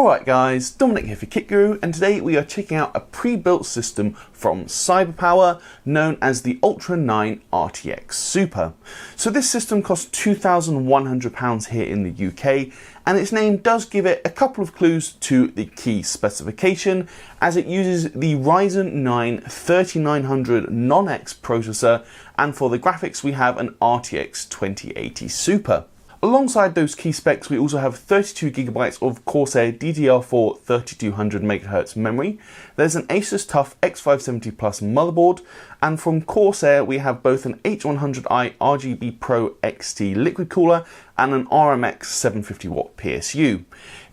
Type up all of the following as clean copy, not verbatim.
Alright guys, Dominic here for Kit Guru, and today we are checking out a pre-built system from Cyberpower known as the Ultra 9 RTX Super. So this system costs £2,100 here in the UK, and its name does give it a couple of clues to the key specification, as it uses the Ryzen 9 3900 non-X processor, and for the graphics we have an RTX 2080 Super. Alongside those key specs, we also have 32GB of Corsair DDR4 3200MHz memory. There's an ASUS TUF X570 Plus motherboard, and from Corsair we have both an H100i RGB Pro XT liquid cooler and an RMX 750W PSU.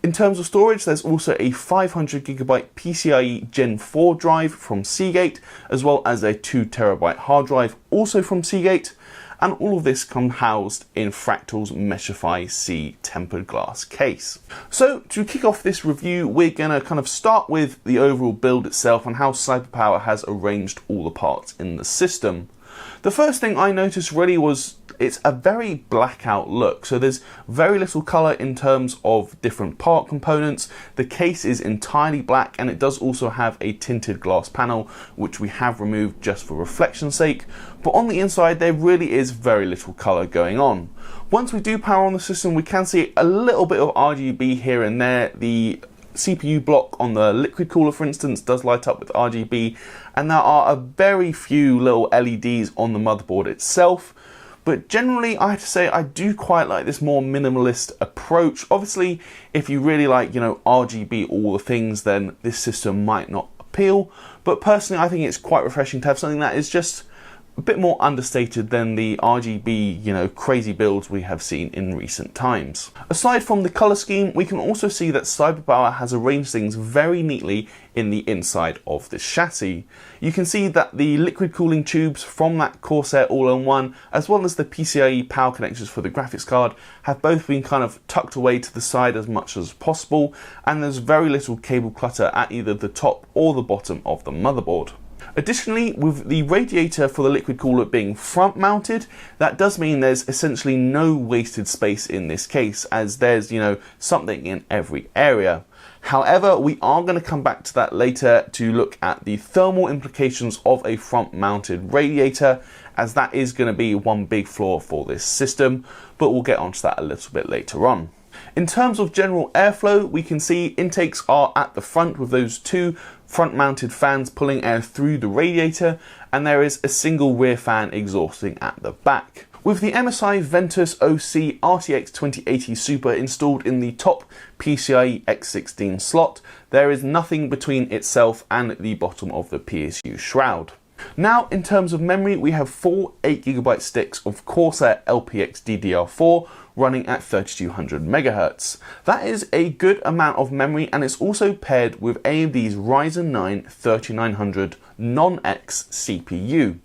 In terms of storage, there's also a 500GB PCIe Gen4 drive from Seagate, as well as a 2TB hard drive also from Seagate. And all of this comes housed in Fractal's Meshify C tempered glass case. So to kick off this review, we're going to kind of start with the overall build itself and how Cyberpower has arranged all the parts in the system. The first thing I noticed really was it's a very blackout look, so there's very little colour in terms of different part components. The case is entirely black, and it does also have a tinted glass panel, which we have removed just for reflection's sake, but on the inside there really is very little colour going on. Once we do power on the system, we can see a little bit of RGB here and there. The CPU block on the liquid cooler, for instance, does light up with RGB, and there are a very few little LEDs on the motherboard itself. But generally, I have to say I do quite like this more minimalist approach. Obviously, if you really like, RGB all the things, then this system might not appeal. But personally, I think it's quite refreshing to have something that is just a bit more understated than the RGB, crazy builds we have seen in recent times. Aside from the color scheme, we can also see that Cyberpower has arranged things very neatly in the inside of this chassis. You can see that the liquid cooling tubes from that Corsair all-in-one, as well as the PCIe power connectors for the graphics card, have both been kind of tucked away to the side as much as possible, and there's very little cable clutter at either the top or the bottom of the motherboard. Additionally, with the radiator for the liquid cooler being front mounted, that does mean there's essentially no wasted space in this case, as there's, something in every area. However, we are going to come back to that later to look at the thermal implications of a front mounted radiator, as that is going to be one big flaw for this system, but we'll get onto that a little bit later on. In terms of general airflow, we can see intakes are at the front with those two front mounted fans pulling air through the radiator, and there is a single rear fan exhausting at the back. With the MSI Ventus OC RTX 2080 Super installed in the top PCIe X16 slot, there is nothing between itself and the bottom of the PSU shroud. Now, in terms of memory, we have four 8GB sticks of Corsair LPX DDR4 running at 3200MHz. That is a good amount of memory, and it's also paired with AMD's Ryzen 9 3900 non-X CPU.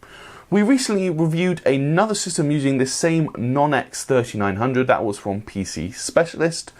We recently reviewed another system using this same non-X 3900, that was from PC Specialist.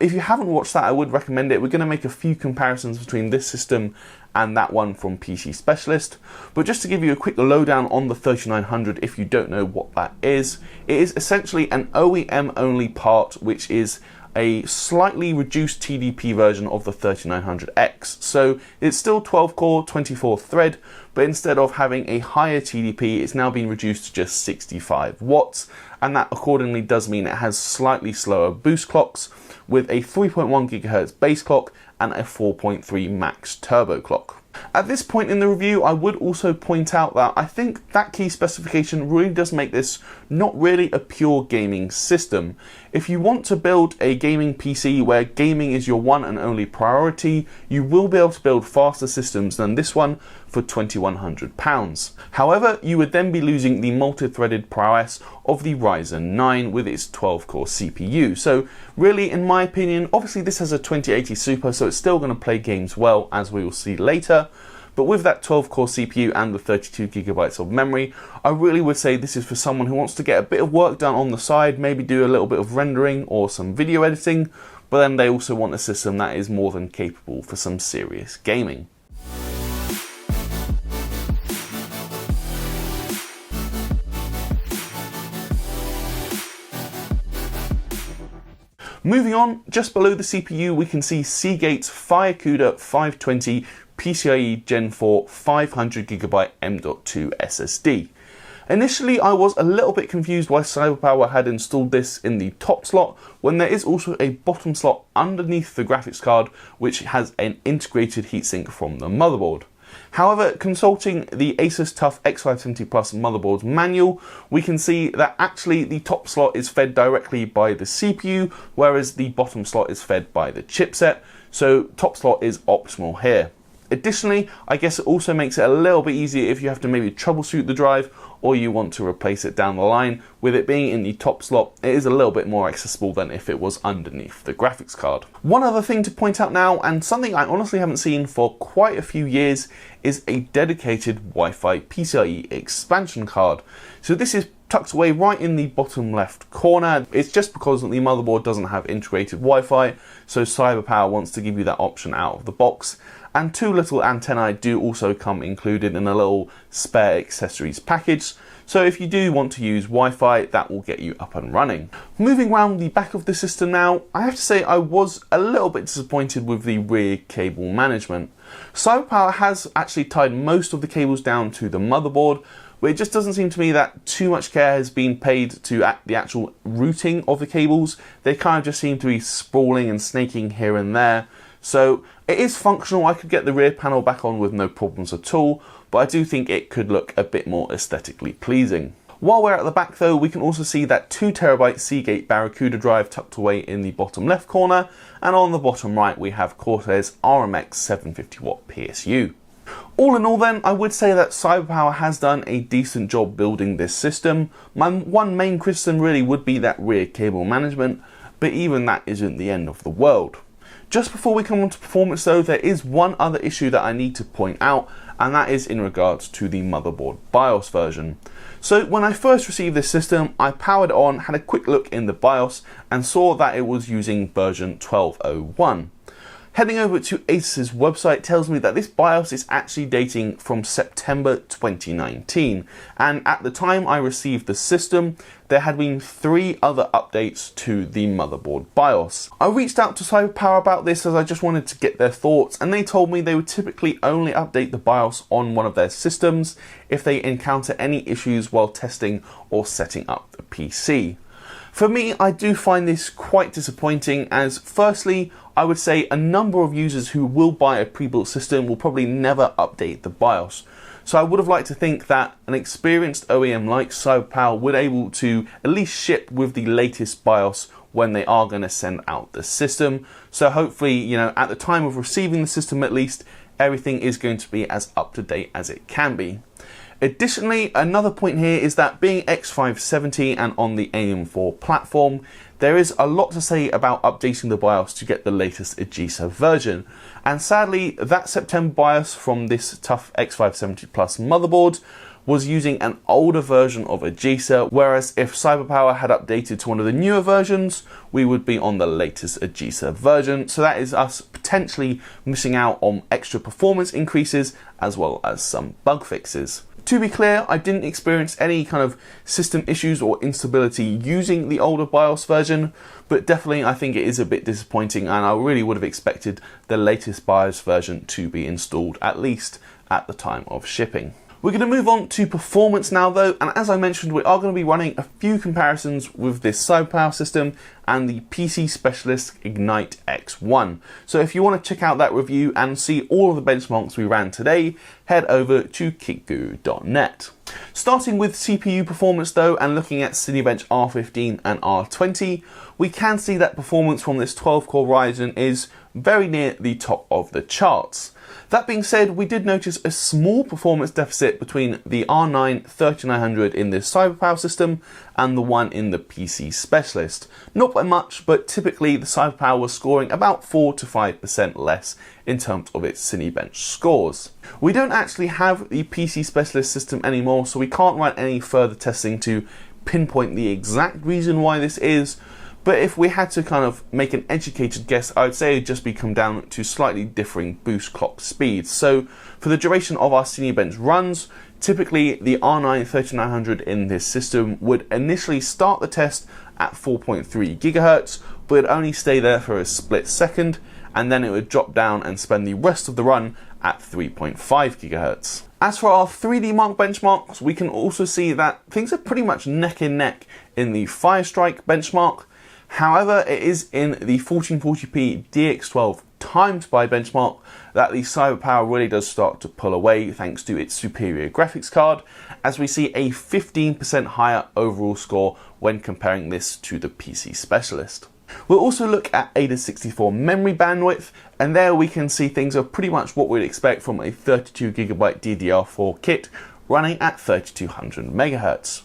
If you haven't watched that, I would recommend it. We're going to make a few comparisons between this system and that one from PC Specialist. But just to give you a quick lowdown on the 3900, if you don't know what that is, it is essentially an OEM only part, which is a slightly reduced TDP version of the 3900X. So it's still 12 core, 24 thread, but instead of having a higher TDP, it's now been reduced to just 65 watts. And that accordingly does mean it has slightly slower boost clocks with a 3.1 GHz base clock and a 4.3 max turbo clock. At this point in the review, I would also point out that I think that key specification really does make this not really a pure gaming system. If you want to build a gaming PC where gaming is your one and only priority, you will be able to build faster systems than this one for £2,100. However, you would then be losing the multi-threaded prowess of the Ryzen 9 with its 12-core CPU. So really, in my opinion, obviously this has a 2080 Super, so it's still going to play games well, as we will see later. But with that 12-core CPU and the 32GB of memory, I really would say this is for someone who wants to get a bit of work done on the side, maybe do a little bit of rendering or some video editing, but then they also want a system that is more than capable for some serious gaming. Moving on, just below the CPU we can see Seagate's Firecuda 520 PCIe Gen4 500GB M.2 SSD. Initially I was a little bit confused why Cyberpower had installed this in the top slot when there is also a bottom slot underneath the graphics card which has an integrated heatsink from the motherboard. However, consulting the ASUS TUF X570 Plus motherboard's manual, we can see that actually the top slot is fed directly by the CPU, whereas the bottom slot is fed by the chipset, so top slot is optional here. Additionally, I guess it also makes it a little bit easier if you have to maybe troubleshoot the drive or you want to replace it down the line. With it being in the top slot, it is a little bit more accessible than if it was underneath the graphics card. One other thing to point out now, and something I honestly haven't seen for quite a few years, is a dedicated Wi-Fi PCIe expansion card. So this is tucked away right in the bottom left corner. It's just because the motherboard doesn't have integrated Wi-Fi, so Cyberpower wants to give you that option out of the box. And two little antennae do also come included in a little spare accessories package, so if you do want to use Wi-Fi, that will get you up and running. Moving around the back of the system now, I have to say I was a little bit disappointed with the rear cable management. Cyberpower has actually tied most of the cables down to the motherboard, but it just doesn't seem to me that too much care has been paid to the actual routing of the cables. They kind of just seem to be sprawling and snaking here and there. So it is functional, I could get the rear panel back on with no problems at all, but I do think it could look a bit more aesthetically pleasing. While we're at the back though, we can also see that 2TB Seagate BarraCuda drive tucked away in the bottom left corner, and on the bottom right we have Corsair's RMX 750W PSU. All in all then, I would say that Cyberpower has done a decent job building this system. My one main criticism really would be that rear cable management, but even that isn't the end of the world. Just before we come on to performance though, there is one other issue that I need to point out, and that is in regards to the motherboard BIOS version. So when I first received this system, I powered it on, had a quick look in the BIOS, and saw that it was using version 12.01. Heading over to ASUS's website tells me that this BIOS is actually dating from September 2019, and at the time I received the system, there had been 3 other updates to the motherboard BIOS. I reached out to Cyberpower about this as I just wanted to get their thoughts, and they told me they would typically only update the BIOS on one of their systems if they encounter any issues while testing or setting up the PC. For me, I do find this quite disappointing, as firstly, I would say a number of users who will buy a pre-built system will probably never update the BIOS. So I would have liked to think that an experienced OEM like Cyberpower would be able to at least ship with the latest BIOS when they are going to send out the system. So hopefully, you know, at the time of receiving the system at least, everything is going to be as up to date as it can be. Additionally, another point here is that being X570 and on the AM4 platform, there is a lot to say about updating the BIOS to get the latest AGESA version. And sadly, that September BIOS from this TUF X570 Plus motherboard was using an older version of AGESA, whereas if Cyberpower had updated to one of the newer versions, we would be on the latest AGESA version. So that is us potentially missing out on extra performance increases as well as some bug fixes. To be clear, I didn't experience any kind of system issues or instability using the older BIOS version, but definitely I think it is a bit disappointing, and I really would have expected the latest BIOS version to be installed at least at the time of shipping. We're going to move on to performance now though, and as I mentioned, we are going to be running a few comparisons with this Cyberpower system and the PC Specialist Ignite X1. So if you want to check out that review and see all of the benchmarks we ran today, head over to kitguru.net. Starting with CPU performance though, and looking at Cinebench R15 and R20, we can see that performance from this 12-core Ryzen is very near the top of the charts. That being said, we did notice a small performance deficit between the R9 3900 in this Cyberpower system and the one in the PC Specialist. Not by much, but typically the Cyberpower was scoring about 4 to 5% less in terms of its Cinebench scores. We don't actually have the PC Specialist system anymore, so we can't run any further testing to pinpoint the exact reason why this is. But if we had to kind of make an educated guess, I would say it would just be come down to slightly differing boost clock speeds. So for the duration of our Cinebench runs, typically the R9 3900 in this system would initially start the test at 4.3 GHz, but it'd only stay there for a split second, and then it would drop down and spend the rest of the run at 3.5 GHz. As for our 3D Mark benchmarks, we can also see that things are pretty much neck and neck in the Firestrike benchmark. However, it is in the 1440p DX12 time-spy benchmark that the Cyberpower really does start to pull away thanks to its superior graphics card, as we see a 15% higher overall score when comparing this to the PC Specialist. We'll also look at AIDA64 memory bandwidth, and there we can see things are pretty much what we'd expect from a 32GB DDR4 kit running at 3200 MHz.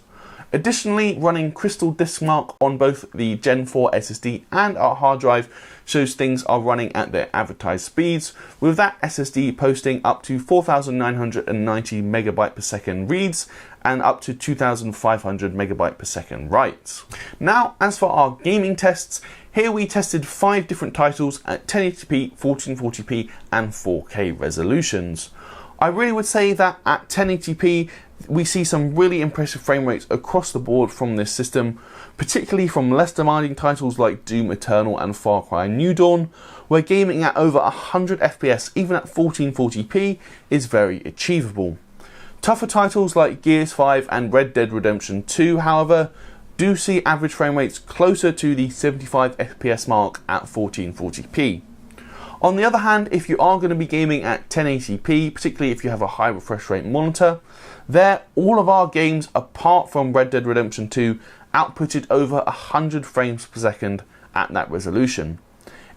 Additionally, running Crystal Disk Mark on both the Gen 4 SSD and our hard drive shows things are running at their advertised speeds, with that SSD posting up to 4,990 MB per second reads and up to 2,500 MB per second writes. Now, as for our gaming tests, here we tested 5 different titles at 1080p, 1440p and 4K resolutions. I really would say that at 1080p, we see some really impressive frame rates across the board from this system, particularly from less demanding titles like Doom Eternal and Far Cry New Dawn, where gaming at over 100 FPS even at 1440p is very achievable. Tougher titles like Gears 5 and Red Dead Redemption 2, however, do see average frame rates closer to the 75 FPS mark at 1440p. On the other hand, if you are going to be gaming at 1080p, particularly if you have a high refresh rate monitor, there all of our games apart from Red Dead Redemption 2 outputted over 100 frames per second at that resolution.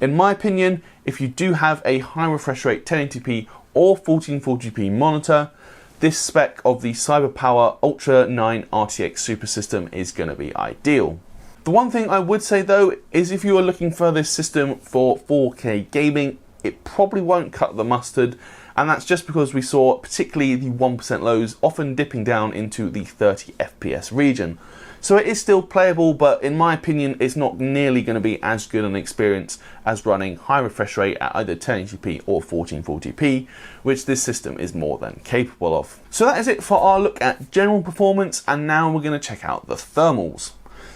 In my opinion, if you do have a high refresh rate 1080p or 1440p monitor, this spec of the Cyberpower Ultra 9 RTX Super System is going to be ideal. The one thing I would say though is if you are looking for this system for 4K gaming, it probably won't cut the mustard, and that's just because we saw particularly the 1% lows often dipping down into the 30 FPS region. So it is still playable, but in my opinion it's not nearly going to be as good an experience as running high refresh rate at either 1080p or 1440p, which this system is more than capable of. So that is it for our look at general performance, and now we're going to check out the thermals.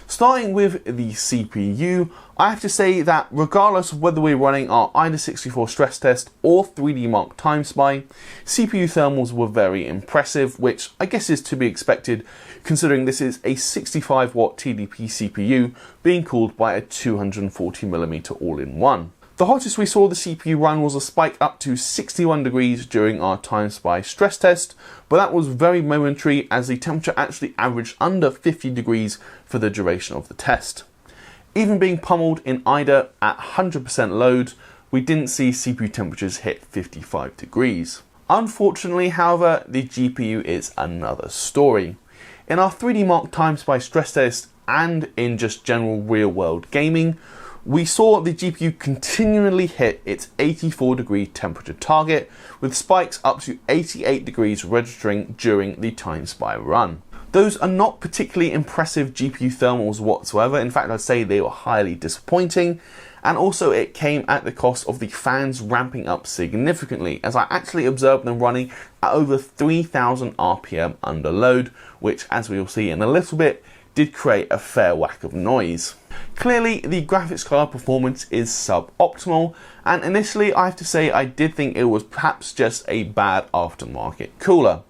Starting with the CPU, I have to say that regardless of whether we're running our AIDA64 stress test or 3D Mark Time Spy, CPU thermals were very impressive, which I guess is to be expected considering this is a 65 watt TDP CPU being cooled by a 240mm all-in-one. The hottest we saw the CPU run was a spike up to 61 degrees during our Time Spy stress test, but that was very momentary as the temperature actually averaged under 50 degrees for the duration of the test. Even being pummeled in AIDA at 100% load, we didn't see CPU temperatures hit 55 degrees. Unfortunately, however, the GPU is another story. In our 3D Mark Time Spy stress test and in just general real-world gaming, we saw the GPU continually hit its 84 degree temperature target, with spikes up to 88 degrees registering during the Time Spy run. Those are not particularly impressive GPU thermals whatsoever. In fact, I'd say they were highly disappointing, and also it came at the cost of the fans ramping up significantly, as I actually observed them running at over 3000 RPM under load, which, as we will see in a little bit, did create a fair whack of noise. Clearly, the graphics card performance is suboptimal, and initially I have to say I did think it was perhaps just a bad aftermarket cooler.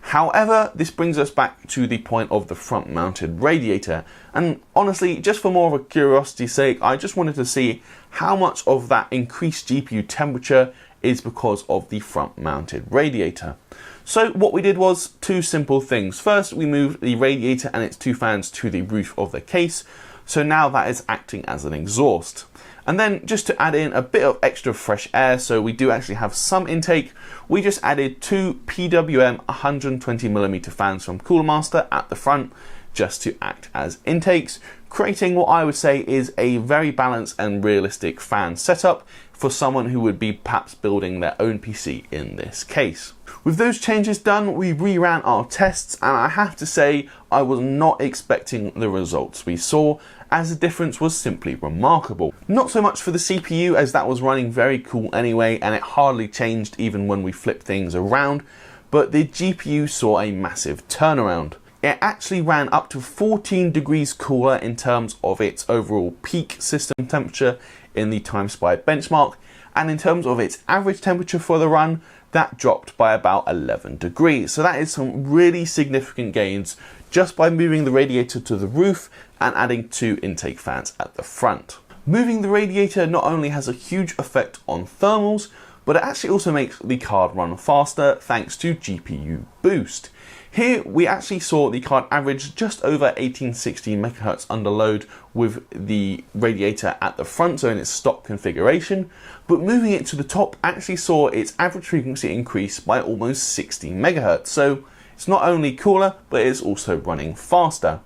However, this brings us back to the point of the front-mounted radiator, and honestly, just for more of a curiosity's sake, I just wanted to see how much of that increased GPU temperature is because of the front-mounted radiator. So what we did was 2 simple things. First, we moved the radiator and its 2 fans to the roof of the case, so now that is acting as an exhaust. And then just to add in a bit of extra fresh air, so we do actually have some intake, we just added 2 PWM 120mm fans from Cooler Master at the front, just to act as intakes, creating what I would say is a very balanced and realistic fan setup for someone who would be perhaps building their own PC in this case. With those changes done, we reran our tests, and I have to say I was not expecting the results we saw, as the difference was simply remarkable. Not so much for the CPU, as that was running very cool anyway and it hardly changed even when we flipped things around, but the GPU saw a massive turnaround. it actually ran up to 14 degrees cooler in terms of its overall peak system temperature in the TimeSpy benchmark, and in terms of its average temperature for the run, that dropped by about 11 degrees. So that is some really significant gains just by moving the radiator to the roof and adding 2 intake fans at the front. Moving the radiator not only has a huge effect on thermals, but it actually also makes the card run faster thanks to GPU boost. Here we actually saw the card average just over 1860 MHz under load with the radiator at the front, so in its stock configuration, but moving it to the top actually saw its average frequency increase by almost 60 MHz, so it's not only cooler, but it's also running faster.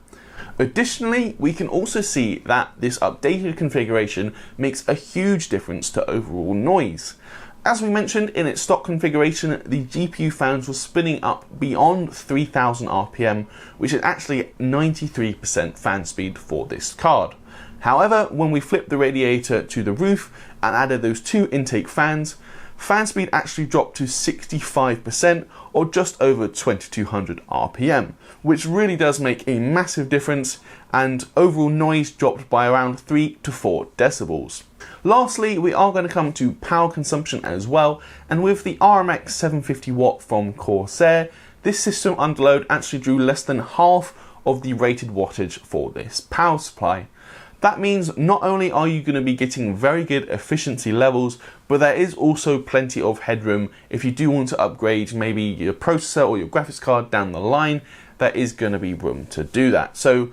Additionally, we can also see that this updated configuration makes a huge difference to overall noise. As we mentioned, in its stock configuration, the GPU fans were spinning up beyond 3000 RPM, which is actually 93% fan speed for this card. However, when we flipped the radiator to the roof and added those 2 intake fans, fan speed actually dropped to 65%, or just over 2200 RPM, which really does make a massive difference, and overall noise dropped by around 3 to 4 decibels. Lastly, we are going to come to power consumption as well, and with the RMX 750 watt from Corsair, this system under load actually drew less than half of the rated wattage for this power supply. That means not only are you going to be getting very good efficiency levels, but there is also plenty of headroom if you do want to upgrade maybe your processor or your graphics card down the line. There is going to be room to do that. So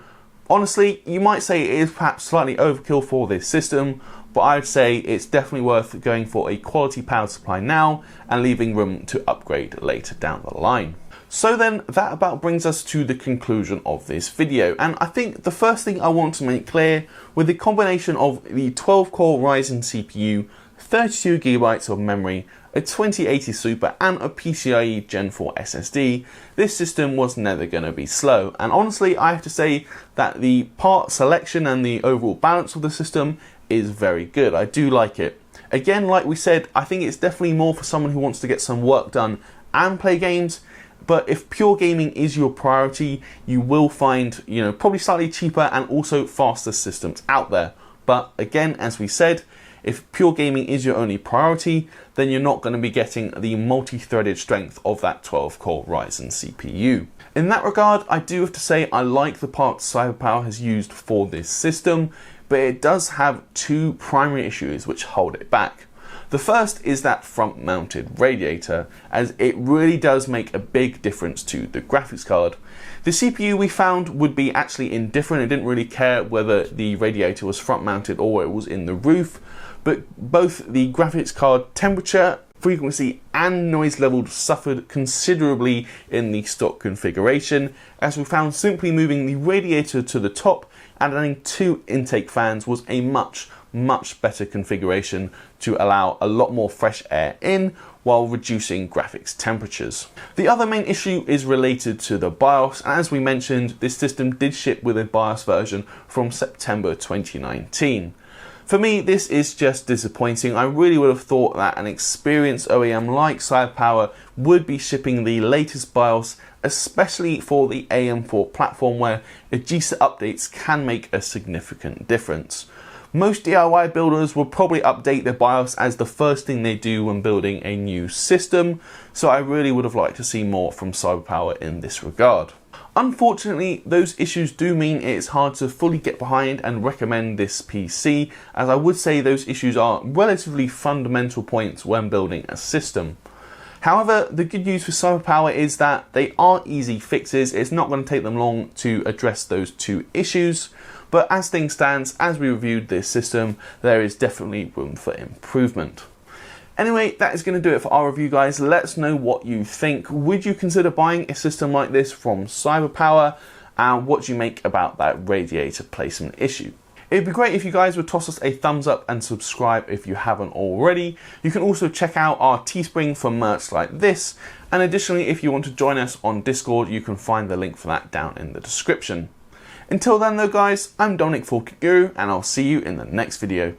honestly, you might say it is perhaps slightly overkill for this system, but I would say it's definitely worth going for a quality power supply now and leaving room to upgrade later down the line. So then that about brings us to the conclusion of this video, and I think the first thing I want to make clear, with the combination of the 12-core Ryzen CPU, 32GB of memory, a 2080 Super and a PCIe Gen4 SSD, this system was never going to be slow. And honestly, I have to say that the part selection and the overall balance of the system is very good. I do like it. Again, like we said, I think it's definitely more for someone who wants to get some work done and play games. But if pure gaming is your priority, you will find, probably slightly cheaper and also faster systems out there. But again, as we said, if pure gaming is your only priority, then you're not going to be getting the multi-threaded strength of that 12-core Ryzen CPU. In that regard, I do have to say I like the parts Cyberpower has used for this system, but it does have 2 primary issues which hold it back. The first is that front-mounted radiator, as it really does make a big difference to the graphics card. The CPU we found would be actually indifferent. It didn't really care whether the radiator was front-mounted or it was in the roof, but both the graphics card temperature, frequency and noise level suffered considerably in the stock configuration, as we found simply moving the radiator to the top and adding 2 intake fans was a much better configuration to allow a lot more fresh air in while reducing graphics temperatures. The other main issue is related to the BIOS, and as we mentioned, this system did ship with a BIOS version from September 2019. For me, this is just disappointing. I really would have thought that an experienced OEM like Cyberpower would be shipping the latest BIOS, especially for the AM4 platform where ASUS updates can make a significant difference. Most DIY builders will probably update their BIOS as the first thing they do when building a new system, so I really would have liked to see more from Cyberpower in this regard. Unfortunately, those issues do mean it is hard to fully get behind and recommend this PC, as I would say those issues are relatively fundamental points when building a system. However, the good news for Cyberpower is that they are easy fixes. It's not going to take them long to address those 2 issues. But as things stand, as we reviewed this system, there is definitely room for improvement. Anyway, that is going to do it for our review, guys. Let us know what you think. Would you consider buying a system like this from Cyberpower? And what do you make about that radiator placement issue? It'd be great if you guys would toss us a thumbs up and subscribe if you haven't already. You can also check out our Teespring for merch like this. And additionally, if you want to join us on Discord, you can find the link for that down in the description. Until then though, guys, I'm Dominic Guru, and I'll see you in the next video.